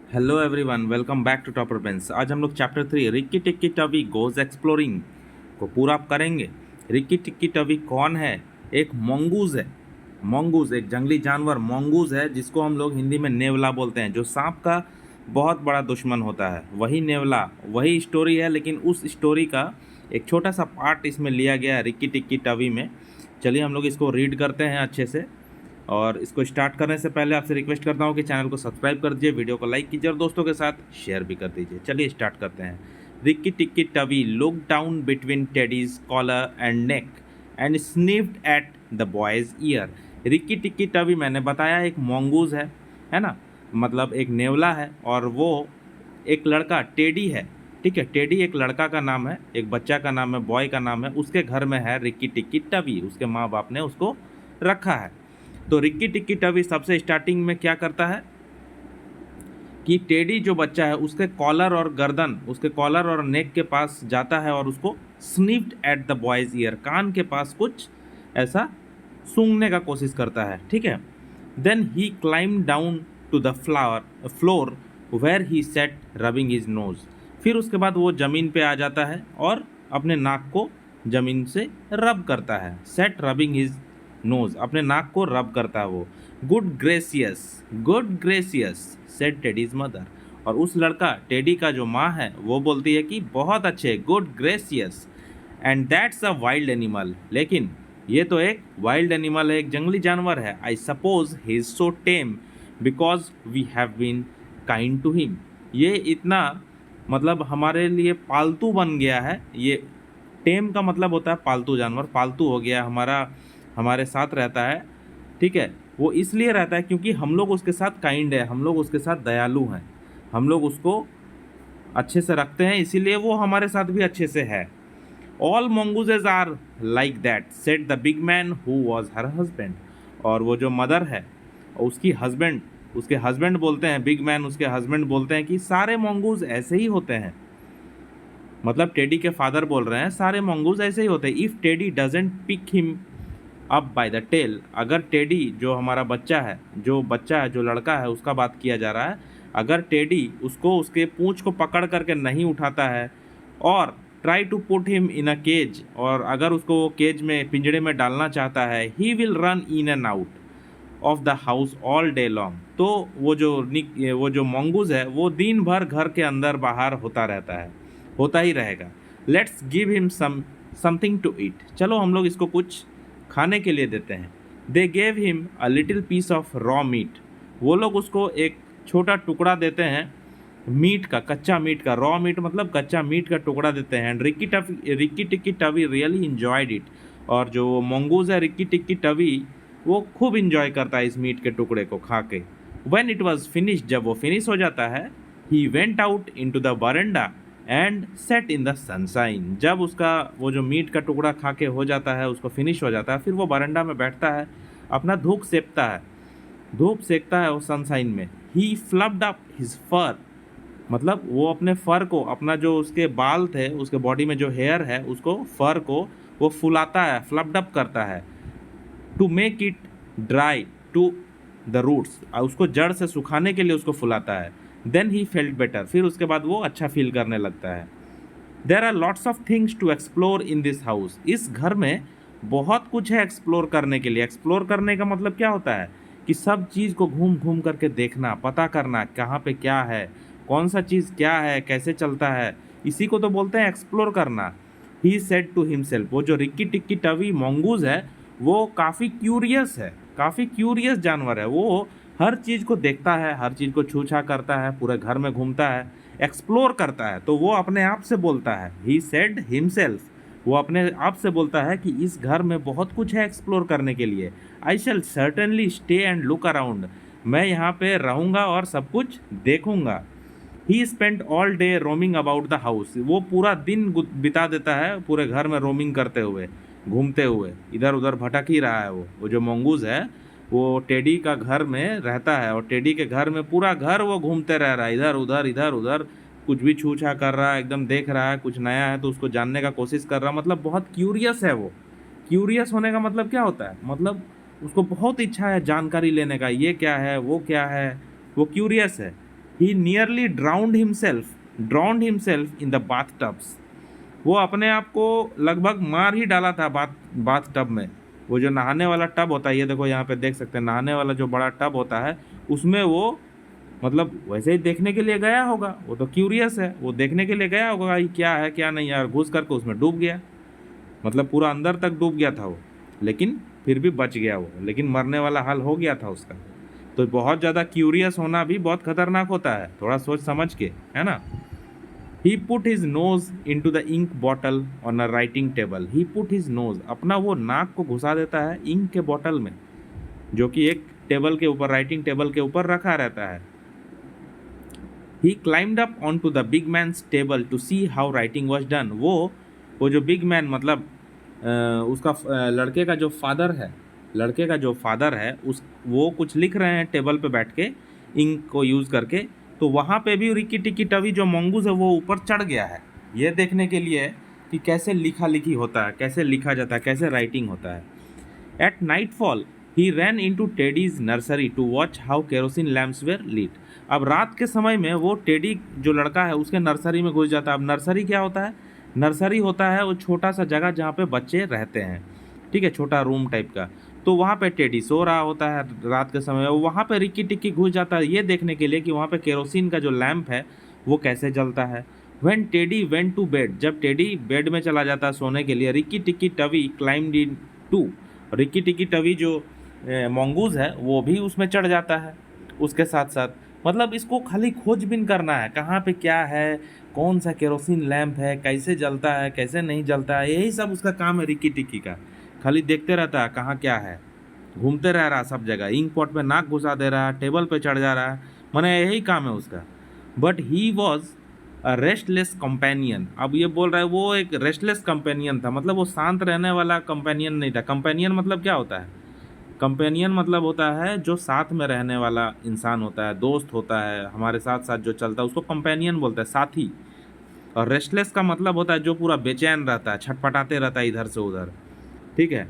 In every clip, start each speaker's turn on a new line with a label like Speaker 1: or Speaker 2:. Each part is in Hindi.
Speaker 1: Hello everyone, welcome back to Topper Pens. आज हम लोग chapter 3 Rikki Tikki Tavi goes exploring को पूरा अप करेंगे। रिक्की टिक्की टवी कौन है? एक मोंगूज है। मोंगूज एक जंगली जानवर मोंगूज है, जिसको हम लोग हिंदी में नेवला बोलते हैं, जो सांप का बहुत बड़ा दुश्मन होता है। वही नेवला, वही स्टोरी है, लेकिन उस स्टोरी का एक छोटा सा पार्ट इसमें लिया गया है रिक्की टिक्की टवी में। चलिए हम लोग इसको रीड करते हैं अच्छे से। और इसको स्टार्ट करने से पहले आपसे रिक्वेस्ट करता हूँ कि चैनल को सब्सक्राइब कर दीजिए, वीडियो को लाइक कीजिए और दोस्तों के साथ शेयर भी कर दीजिए। चलिए स्टार्ट करते हैं। Rikki Tikki Tavi look down between Teddy's collar and neck and sniffed at the boy's ear. Rikki Tikki Tavi मैंने बताया एक मोंगूज है ना, मतलब एक नेवला है, और वो एक लड़का टेडी है। ठीक है, टेडी एक लड़का का नाम है, एक बच्चा का नाम है, बॉय का नाम है। उसके घर में है रिक्की टिक्की टवी, उसके माँ बाप ने उसको रखा है। तो रिक्की टिक्की टवी सबसे स्टार्टिंग में क्या करता है कि टेडी जो बच्चा है उसके कॉलर और गर्दन, उसके कॉलर और नेक के पास जाता है और उसको sniffed at the boy's year, कान के पास कुछ ऐसा सूंघने का कोशिश करता है। ठीक है, then he climbed down to the floor where he sat rubbing his nose. फिर उसके बाद वो ज़मीन पे आ जाता है और अपने नाक को ज़मीन से रब करता है। सेट रबिंग हिज नोज, अपने नाक को रब करता है वो। Good gracious said teddies mother. और उस लड़का टेडी का जो माँ है वो बोलती है कि बहुत अच्छे, good gracious. And that's a wild animal, लेकिन ये तो एक वाइल्ड एनिमल है, एक जंगली जानवर है। I suppose he is so tame because we have been kind to him. ये इतना मतलब हमारे लिए पालतू बन गया है। ये टेम का मतलब होता है पालतू जानवर, पालतू हो गया हमारा, हमारे साथ रहता है। ठीक है, वो इसलिए रहता है क्योंकि हम लोग उसके साथ काइंड है, हम लोग उसके साथ दयालु हैं, हम लोग उसको अच्छे से रखते हैं, इसीलिए वो हमारे साथ भी अच्छे से है। All mongooses are like that said the big man who was her husband. और वो जो मदर है, उसकी हस्बैंड, उसके हस्बैंड बोलते हैं, बिग मैन उसके हस्बैंड बोलते हैं कि सारे mongoose ऐसे ही होते हैं। मतलब टेडी के फादर बोल रहे हैं सारे mongoose ऐसे ही होते हैं। If Teddy doesn't pick him up by the tail, अगर टेडी जो हमारा बच्चा है, जो बच्चा है, जो लड़का है, उसका बात किया जा रहा है, अगर टेडी उसको उसके पूंछ को पकड़ करके नहीं उठाता है और try to put him in a cage, और अगर उसको वो केज में, पिंजड़े में डालना चाहता है, he will run in and out of the house all day long. तो वो जो मंगूज है वो दिन भर घर के अंदर बाहर होता रहता है, होता ही रहेगा। Let's give him something to eat, चलो हम लोग इसको कुछ खाने के लिए देते हैं। They gave him a little piece of raw meat, वो लोग उसको एक छोटा टुकड़ा देते हैं मीट का, कच्चा मीट का। रॉ मीट मतलब कच्चा मीट का टुकड़ा देते हैं। And Rikki Tikki Tavi really enjoyed it. और जो मंगूज है रिक्की टिक्की टवी, वो खूब इंजॉय करता है इस मीट के टुकड़े को खा के। वेन इट वॉज फिनिश, जब वो फिनिश हो जाता है, he went out into the veranda and sat in the sunshine. जब उसका वो जो मीट का टुकड़ा खा के हो जाता है, उसको फिनिश हो जाता है, फिर वो बरंडा में बैठता है, अपना धूप सेकता है, धूप सेकता है वो सनसाइन में। ही फ्लप्ड अप हिज फर, मतलब वो अपने फर को, अपना जो उसके बाल थे, उसके बॉडी में जो हेयर है, उसको फर को वो फुलाता है, फ्लप्ड अप करता है। To make it dry to the roots, उसको जड़ से सुखाने के लिए उसको फुलाता है। देन ही फेल्ट बेटर, फिर उसके बाद वो अच्छा फील करने लगता है। There are lots of things to explore in this house, इस घर में बहुत कुछ है एक्सप्लोर करने के लिए। एक्सप्लोर करने का मतलब क्या होता है कि सब चीज़ को घूम घूम करके देखना, पता करना कहाँ पे क्या है, कौन सा चीज़ क्या है, कैसे चलता है, इसी को तो बोलते हैं एक्सप्लोर करना। ही सेड टू हिमसेल्फ, वो जो रिक्की टिक्की टवी मंगूज है वो काफ़ी क्यूरियस है, काफ़ी क्यूरियस जानवर है। वो हर चीज़ को देखता है, हर चीज़ को छूछा करता है, पूरे घर में घूमता है, एक्सप्लोर करता है। तो वो अपने आप से बोलता है, ही सेड हिमसेल्फ, वो अपने आप से बोलता है कि इस घर में बहुत कुछ है एक्सप्लोर करने के लिए। I shall certainly stay and look around, मैं यहाँ पे रहूँगा और सब कुछ देखूँगा। He spend all day roaming about the house, वो पूरा दिन बिता देता है पूरे घर में रोमिंग करते हुए, घूमते हुए, इधर उधर भटक ही रहा है। वो जो मंगूज है वो टेडी का घर में रहता है, और टेडी के घर में पूरा घर वो घूमते रह रहा है, इधर उधर इधर उधर, कुछ भी छू छा कर रहा है, एकदम देख रहा है, कुछ नया है तो उसको जानने का कोशिश कर रहा है। मतलब बहुत क्यूरियस है वो। क्यूरियस होने का मतलब क्या होता है, मतलब उसको बहुत इच्छा है जानकारी लेने का, ये क्या है वो क्या है, वो क्यूरियस है। He nearly drowned himself in the bath tubs. वो अपने आप को लगभग मार ही डाला था बाथ टब में। वो जो नहाने वाला टब होता है, ये देखो यहाँ पे देख सकते हैं, नहाने वाला जो बड़ा टब होता है उसमें वो मतलब वैसे ही देखने के लिए गया होगा, वो तो क्यूरियस है, वो देखने के लिए गया होगा ये क्या है क्या नहीं, यार घुस करके उसमें डूब गया। मतलब पूरा अंदर तक डूब गया था वो, लेकिन फिर भी बच गया वो, लेकिन मरने वाला हाल हो गया था उसका। तो बहुत ज़्यादा क्यूरियस होना भी बहुत खतरनाक होता है, थोड़ा सोच समझ के, है ना। He put his nose into the ink bottle on a writing table. He put his nose, अपना वो नाक को घुसा देता है इंक के बॉटल में, जो कि एक टेबल के ऊपर, राइटिंग टेबल के ऊपर रखा रहता है। He climbed up onto the big man's table to see how writing was done. वो जो बिग मैन मतलब उसका लड़के का जो फादर है उस वो कुछ लिख रहे हैं टेबल पे बैठ के इंक को यूज़ करके। तो वहाँ पे भी रिकी टिकी टवी जो मंगूज है वो ऊपर चढ़ गया है, ये देखने के लिए कि कैसे लिखा लिखी होता है, कैसे लिखा जाता है, कैसे राइटिंग होता है। At nightfall he ran into Teddy's nursery to watch how kerosene lamps were lit. अब रात के समय में वो टेडी जो लड़का है उसके नर्सरी में घुस जाता है। अब नर्सरी क्या होता है? नर्सरी होता है वो छोटा सा जगह जहाँ पे बच्चे रहते हैं, ठीक है, छोटा रूम टाइप का। तो वहाँ पे टेडी सो रहा होता है रात के समय, वहाँ पे रिक्की टिक्की घुस जाता है ये देखने के लिए कि वहाँ पे केरोसिन का जो लैम्प है वो कैसे जलता है। When Teddy went to bed, जब टेडी बेड में चला जाता है सोने के लिए, Rikki Tikki Tavi climbed in too. Rikki Tikki Tavi जो मंगूज है वो भी उसमें चढ़ जाता है उसके साथ साथ। मतलब इसको खाली खोजबीन करना है, कहाँ पे क्या है, कौन सा केरोसिन लैम्प है, कैसे जलता है कैसे नहीं जलता है, यही सब उसका काम है रिक्की टिक्की का। खाली देखते रहता है कहाँ क्या है, घूमते रह रहा सब जगह, इंक पॉट में नाक घुसा दे रहा है, टेबल पे चढ़ जा रहा है, माने यही काम है उसका। But he was a restless companion. अब ये बोल रहा है वो एक रेस्टलेस कंपेनियन था, मतलब वो शांत रहने वाला कंपेनियन नहीं था। कंपेनियन मतलब क्या होता है? कंपेनियन मतलब होता है जो साथ में रहने वाला इंसान होता है, दोस्त होता है, हमारे साथ साथ जो चलता है उसको कंपेनियन बोलता है, साथी। और रेस्टलेस का मतलब होता है जो पूरा बेचैन रहता है, छटपटाते रहता है इधर से उधर, ठीक है।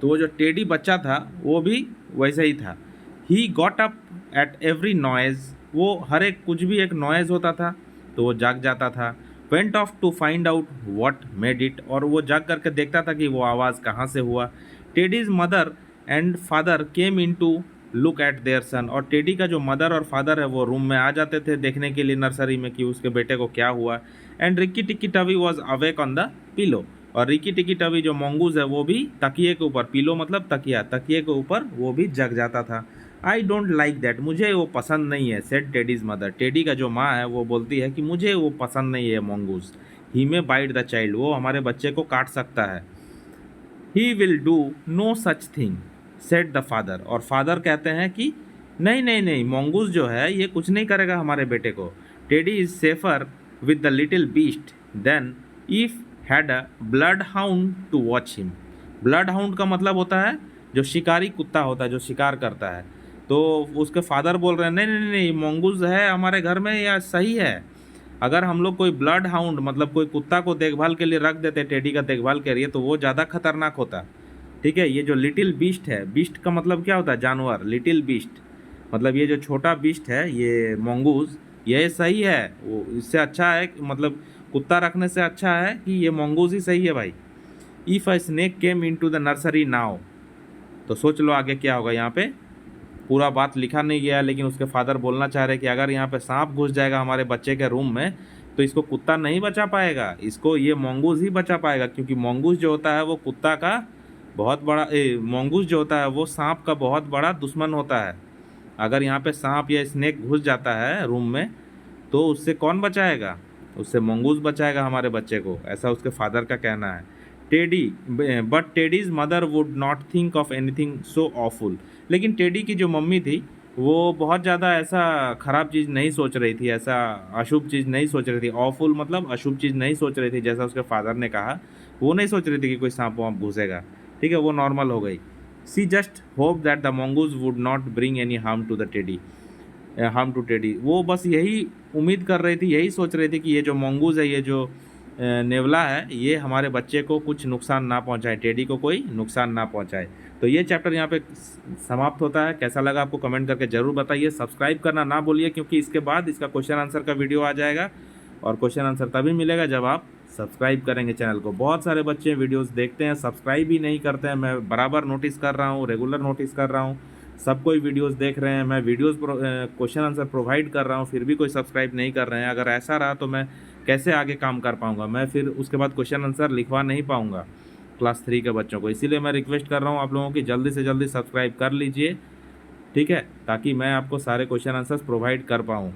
Speaker 1: तो वो जो टेडी बच्चा था वो भी वैसे ही था। He got up at every noise, वो हर एक कुछ भी एक नॉइज होता था तो वो जाग जाता था। Went off to find out what made it, और वो जाग करके देखता था कि वो आवाज़ कहाँ से हुआ। Teddy's mother and father came in to look at their son, और टेडी का जो मदर और फादर है वो रूम में आ जाते थे देखने के लिए नर्सरी में कि उसके बेटे को क्या हुआ। And Rikki Tikki Tavi was awake on the pillow, और रिकी टिकी टवी जो मंगूज है वो भी तकिए के ऊपर, पिलो मतलब तकिया, तकिए के ऊपर वो भी जग जाता था। आई डोंट लाइक दैट, मुझे वो पसंद नहीं है, सेड टेडीज मदर। टेडी का जो माँ है वो बोलती है कि मुझे वो पसंद नहीं है mongoose. He may bite the child, वो हमारे बच्चे को काट सकता है। He will do no such thing said the father, और फादर कहते हैं कि नहीं नहीं नहीं, मंगूज जो है ये कुछ नहीं करेगा हमारे बेटे को। Teddy is safer with the little beast than if had a bloodhound to watch him. Bloodhound का मतलब होता है जो शिकारी कुत्ता होता है जो शिकार करता है। तो उसके फादर बोल रहे हैं नहीं नहीं नहीं, मंगूज है हमारे घर में, या सही है। अगर हम लोग कोई ब्लड हाउंड मतलब कोई कुत्ता को देखभाल के लिए रख देते, टेडी का देखभाल के लिए, तो वो ज़्यादा खतरनाक होता, ठीक है। ये जो लिटिल बीस्ट है, बीस्ट का मतलब क्या होता है? जानवर, लिटिल बीस्ट मतलब ये जो छोटा बीस्ट है ये मंगूज, ये सही है। वो इससे अच्छा है मतलब कुत्ता रखने से अच्छा है कि ये मंगूज ही सही है भाई। If a snake came in to the nursery now, तो सोच लो आगे क्या होगा। यहाँ पे पूरा बात लिखा नहीं गया, लेकिन उसके फादर बोलना चाह रहे कि अगर यहाँ पे सांप घुस जाएगा हमारे बच्चे के रूम में तो इसको कुत्ता नहीं बचा पाएगा, इसको ये मंगूज ही बचा पाएगा, क्योंकि मंगूज जो होता है वो कुत्ता का बहुत बड़ा मंगूज जो होता है वो सांप का बहुत बड़ा दुश्मन होता है। अगर यहाँ पे सांप या स्नेक घुस जाता है रूम में तो उससे कौन बचाएगा? उससे मंगूज बचाएगा हमारे बच्चे को, ऐसा उसके फादर का कहना है। Teddy but teddies mother would not think of anything so awful, लेकिन टेडी की जो मम्मी थी वो बहुत ज़्यादा ऐसा ख़राब चीज़ नहीं सोच रही थी, ऐसा अशुभ चीज़ नहीं सोच रही थी। ऑफुल मतलब अशुभ चीज़ नहीं सोच रही थी, जैसा उसके फादर ने कहा वो नहीं सोच रही थी कि कोई सांप वाप घुसेगा, ठीक है, वो नॉर्मल हो गई। She just hope that the mongoose would not bring any harm to the Teddy, harm to Teddy. वो बस यही उम्मीद कर रही थी, यही सोच रही थी कि ये जो मंगूज है, ये जो नेवला है ये हमारे बच्चे को कुछ नुकसान ना पहुंचाए, टेडी को कोई नुकसान ना पहुंचाए। तो ये चैप्टर यहाँ पे समाप्त होता है। कैसा लगा आपको कमेंट करके ज़रूर बताइए। सब्सक्राइब करना ना भूलिए, क्योंकि इसके बाद इसका क्वेश्चन आंसर का वीडियो आ जाएगा, और क्वेश्चन आंसर तभी मिलेगा जब आप सब्सक्राइब करेंगे चैनल को। बहुत सारे बच्चे वीडियोस देखते हैं, सब्सक्राइब ही नहीं करते हैं। मैं बराबर नोटिस कर रहा हूँ, रेगुलर नोटिस कर रहा हूँ, सब कोई वीडियोस देख रहे हैं, मैं वीडियोस क्वेश्चन आंसर प्रोवाइड कर रहा हूँ, फिर भी कोई सब्सक्राइब नहीं कर रहे हैं। अगर ऐसा रहा तो मैं कैसे आगे काम कर पाऊँगा, मैं फिर उसके बाद क्वेश्चन आंसर लिखवा नहीं पाऊँगा क्लास 3 के बच्चों को। इसीलिए मैं रिक्वेस्ट कर रहा हूँ आप लोगों की, जल्दी से जल्दी सब्सक्राइब कर लीजिए, ठीक है, ताकि मैं आपको सारे क्वेश्चन आंसर्स प्रोवाइड कर पाऊँ।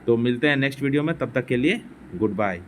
Speaker 1: तो मिलते हैं नेक्स्ट वीडियो में, तब तक के लिए गुड बाय।